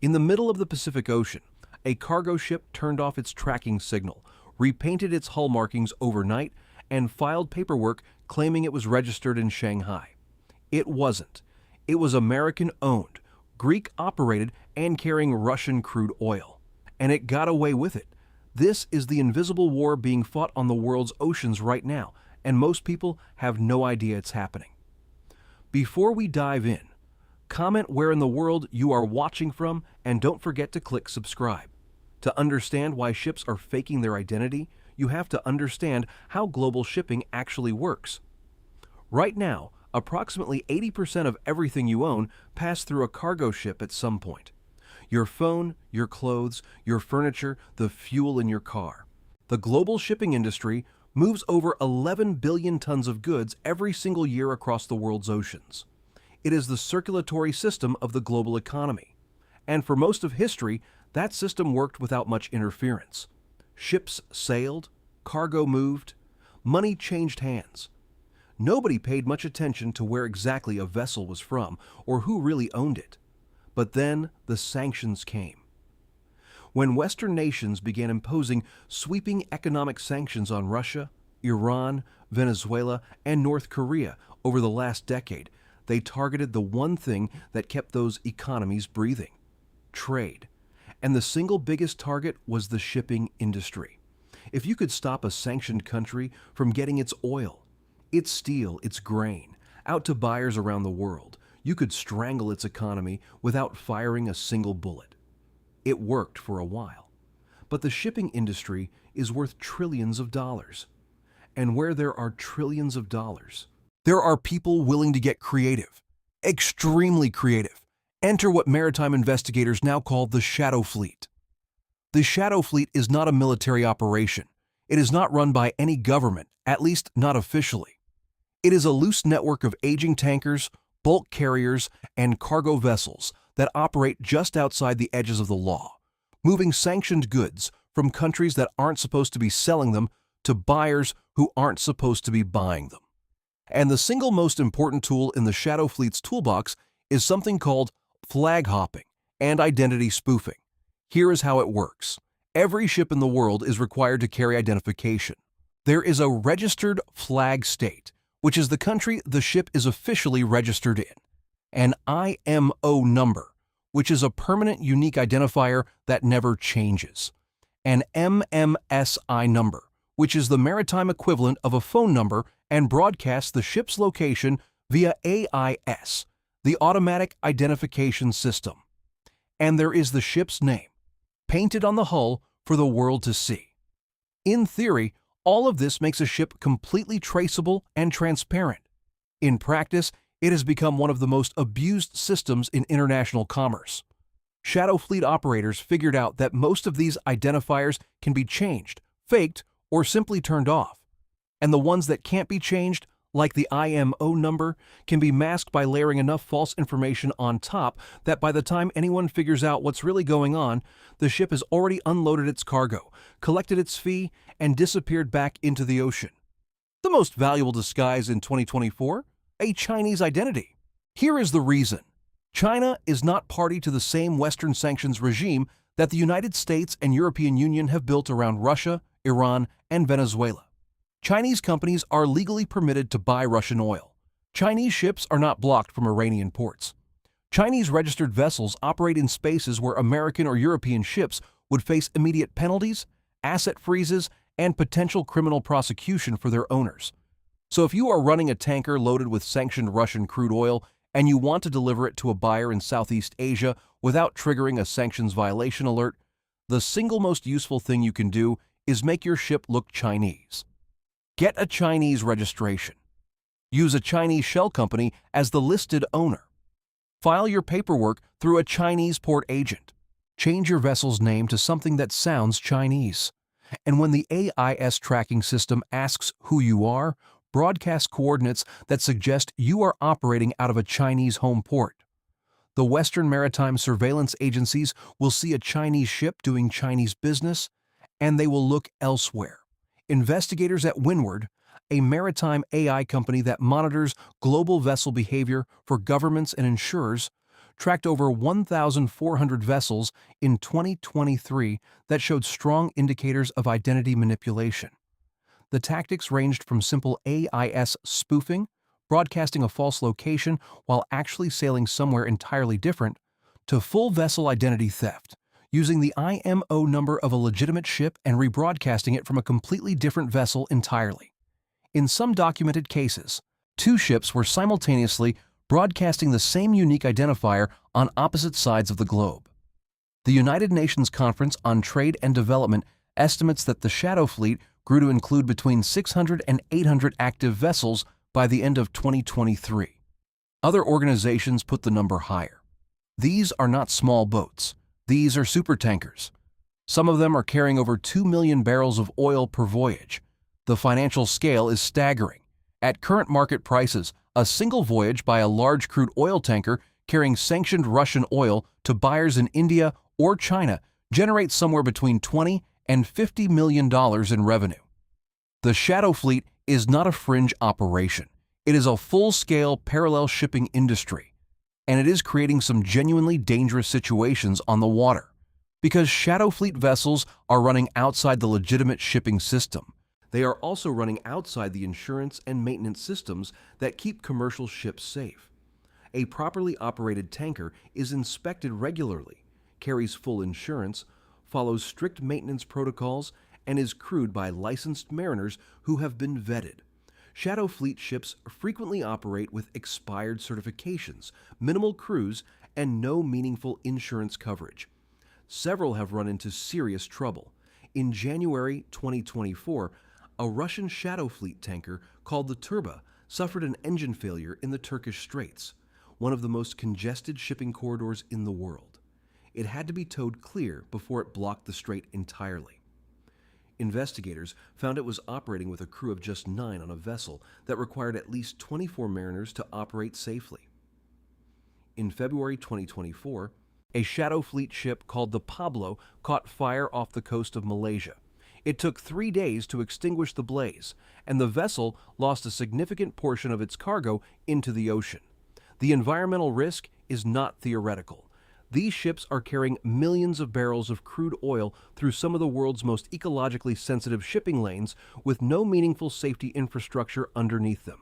In the middle of the Pacific Ocean, a cargo ship turned off its tracking signal, repainted its hull markings overnight, and filed paperwork claiming it was registered in Shanghai. It wasn't. It was American-owned, Greek-operated, and carrying Russian crude oil. And it got away with it. This is the invisible war being fought on the world's oceans right now, and most people have no idea it's happening. Before we dive in, comment where in the world you are watching from, and don't forget to click subscribe. To understand why ships are faking their identity, you have to understand how global shipping actually works. Right now, approximately 80% of everything you own pass through a cargo ship at some point. Your phone, your clothes, your furniture, the fuel in your car. The global shipping industry moves over 11 billion tons of goods every single year across the world's oceans. It is the circulatory system of the global economy. And for most of history, that system worked without much interference. Ships sailed, cargo moved, money changed hands. Nobody paid much attention to where exactly a vessel was from or who really owned it. But then the sanctions came. When Western nations began imposing sweeping economic sanctions on Russia, Iran, Venezuela, and North Korea over the last decade, they targeted the one thing that kept those economies breathing: trade. And the single biggest target was the shipping industry. If you could stop a sanctioned country from getting its oil, its steel, its grain, out to buyers around the world, you could strangle its economy without firing a single bullet. It worked for a while. But the shipping industry is worth trillions of dollars. And where there are trillions of dollars, there are people willing to get creative, extremely creative. Enter what maritime investigators now call the shadow fleet. The shadow fleet is not a military operation. It is not run by any government, at least not officially. It is a loose network of aging tankers, bulk carriers, and cargo vessels that operate just outside the edges of the law, moving sanctioned goods from countries that aren't supposed to be selling them to buyers who aren't supposed to be buying them. And the single most important tool in the shadow fleet's toolbox is something called flag hopping and identity spoofing. Here is how it works. Every ship in the world is required to carry identification. There is a registered flag state, which is the country the ship is officially registered in, an IMO number, which is a permanent unique identifier that never changes, an MMSI number, which is the maritime equivalent of a phone number and broadcasts the ship's location via AIS, the Automatic Identification System. And there is the ship's name, painted on the hull for the world to see. In theory, all of this makes a ship completely traceable and transparent. In practice, it has become one of the most abused systems in international commerce. Shadow fleet operators figured out that most of these identifiers can be changed, faked, or simply turned off. And the ones that can't be changed, like the IMO number, can be masked by layering enough false information on top that by the time anyone figures out what's really going on, the ship has already unloaded its cargo, collected its fee, and disappeared back into the ocean. The most valuable disguise in 2024? A Chinese identity. Here is the reason. China is not party to the same Western sanctions regime that the United States and European Union have built around Russia, Iran, and Venezuela. Chinese companies are legally permitted to buy Russian oil. Chinese ships are not blocked from Iranian ports. Chinese registered vessels operate in spaces where American or European ships would face immediate penalties, asset freezes, and potential criminal prosecution for their owners. So if you are running a tanker loaded with sanctioned Russian crude oil and you want to deliver it to a buyer in Southeast Asia without triggering a sanctions violation alert, the single most useful thing you can do is make your ship look Chinese. Get a Chinese registration. Use a Chinese shell company as the listed owner. File your paperwork through a Chinese port agent. Change your vessel's name to something that sounds Chinese. And when the AIS tracking system asks who you are, broadcast coordinates that suggest you are operating out of a Chinese home port. The Western maritime surveillance agencies will see a Chinese ship doing Chinese business, and they will look elsewhere. Investigators at Windward, a maritime AI company that monitors global vessel behavior for governments and insurers, tracked over 1,400 vessels in 2023 that showed strong indicators of identity manipulation. The tactics ranged from simple AIS spoofing, broadcasting a false location while actually sailing somewhere entirely different, to full vessel identity theft, using the IMO number of a legitimate ship and rebroadcasting it from a completely different vessel entirely. In some documented cases, two ships were simultaneously broadcasting the same unique identifier on opposite sides of the globe. The United Nations Conference on Trade and Development estimates that the shadow fleet grew to include between 600 and 800 active vessels by the end of 2023. Other organizations put the number higher. These are not small boats. These are supertankers. Some of them are carrying over 2 million barrels of oil per voyage. The financial scale is staggering. At current market prices, a single voyage by a large crude oil tanker carrying sanctioned Russian oil to buyers in India or China generates somewhere between $20 and $50 million in revenue. The shadow fleet is not a fringe operation. It is a full-scale parallel shipping industry, and it is creating some genuinely dangerous situations on the water, because shadow fleet vessels are running outside the legitimate shipping system. They are also running outside the insurance and maintenance systems that keep commercial ships safe. A properly operated tanker is inspected regularly, carries full insurance, follows strict maintenance protocols, and is crewed by licensed mariners who have been vetted. Shadow fleet ships frequently operate with expired certifications, minimal crews, and no meaningful insurance coverage. Several have run into serious trouble. In January 2024, a Russian shadow fleet tanker called the Turba suffered an engine failure in the Turkish Straits, one of the most congested shipping corridors in the world. It had to be towed clear before it blocked the strait entirely. Investigators found it was operating with a crew of just 9 on a vessel that required at least 24 mariners to operate safely. In February 2024, a shadow fleet ship called the Pablo caught fire off the coast of Malaysia. It took 3 days to extinguish the blaze, and the vessel lost a significant portion of its cargo into the ocean. The environmental risk is not theoretical. These ships are carrying millions of barrels of crude oil through some of the world's most ecologically sensitive shipping lanes with no meaningful safety infrastructure underneath them.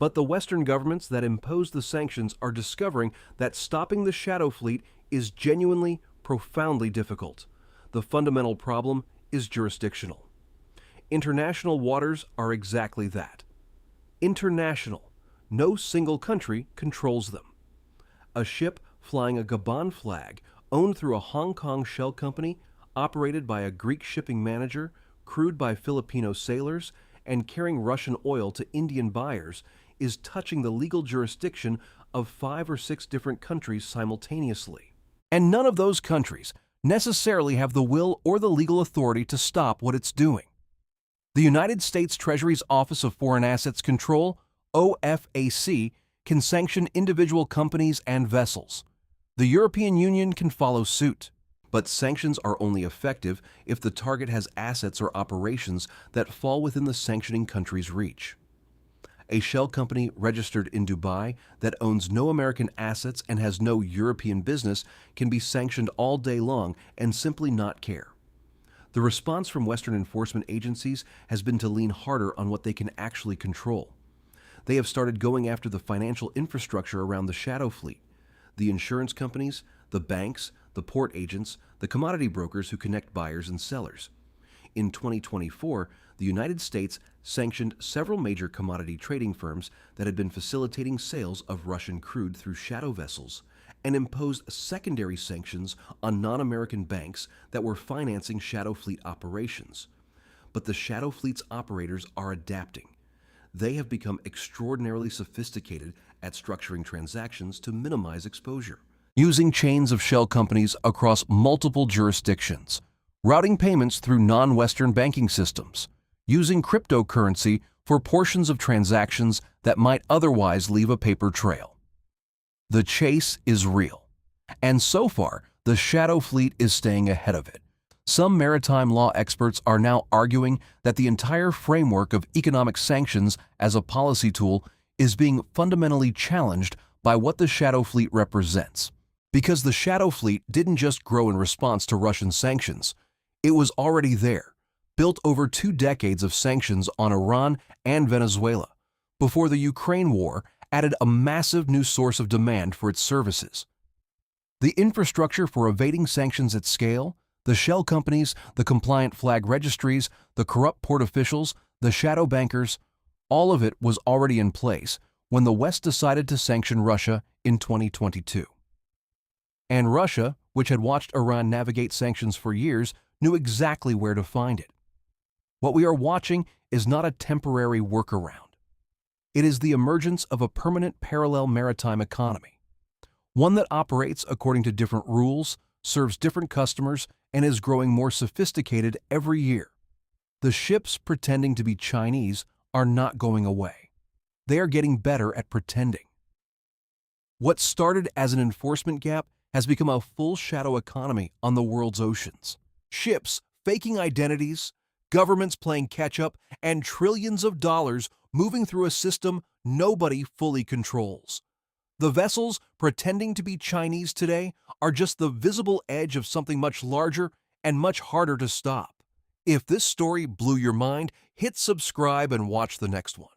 But the Western governments that impose the sanctions are discovering that stopping the shadow fleet is genuinely, profoundly difficult. The fundamental problem is jurisdictional. International waters are exactly that. International. No single country controls them. A ship flying a Gabon flag, owned through a Hong Kong shell company, operated by a Greek shipping manager, crewed by Filipino sailors, and carrying Russian oil to Indian buyers, is touching the legal jurisdiction of 5 or 6 different countries simultaneously. And none of those countries necessarily have the will or the legal authority to stop what it's doing. The United States Treasury's Office of Foreign Assets Control, OFAC, can sanction individual companies and vessels. The European Union can follow suit. But sanctions are only effective if the target has assets or operations that fall within the sanctioning country's reach. A shell company registered in Dubai that owns no American assets and has no European business can be sanctioned all day long and simply not care. The response from Western enforcement agencies has been to lean harder on what they can actually control. They have started going after the financial infrastructure around the shadow fleet, the insurance companies, the banks, the port agents, the commodity brokers who connect buyers and sellers. In 2024, the United States sanctioned several major commodity trading firms that had been facilitating sales of Russian crude through shadow vessels, and imposed secondary sanctions on non-American banks that were financing shadow fleet operations. But the shadow fleet's operators are adapting. They have become extraordinarily sophisticated at structuring transactions to minimize exposure, using chains of shell companies across multiple jurisdictions, routing payments through non-Western banking systems, using cryptocurrency for portions of transactions that might otherwise leave a paper trail. The chase is real, and so far, the shadow fleet is staying ahead of it. Some maritime law experts are now arguing that the entire framework of economic sanctions as a policy tool is being fundamentally challenged by what the shadow fleet represents. Because the shadow fleet didn't just grow in response to Russian sanctions, it was already there, built over 2 decades of sanctions on Iran and Venezuela, before the Ukraine war added a massive new source of demand for its services. The infrastructure for evading sanctions at scale, the shell companies, the compliant flag registries, the corrupt port officials, the shadow bankers, all of it was already in place when the West decided to sanction Russia in 2022. And Russia, which had watched Iran navigate sanctions for years, knew exactly where to find it. What we are watching is not a temporary workaround. It is the emergence of a permanent parallel maritime economy, one that operates according to different rules, serves different customers, and is growing more sophisticated every year. The ships pretending to be Chinese are not going away. They are getting better at pretending. What started as an enforcement gap has become a full shadow economy on the world's oceans. Ships faking identities, governments playing catch-up, and trillions of dollars moving through a system nobody fully controls. The vessels pretending to be Chinese today are just the visible edge of something much larger and much harder to stop. If this story blew your mind, hit subscribe and watch the next one.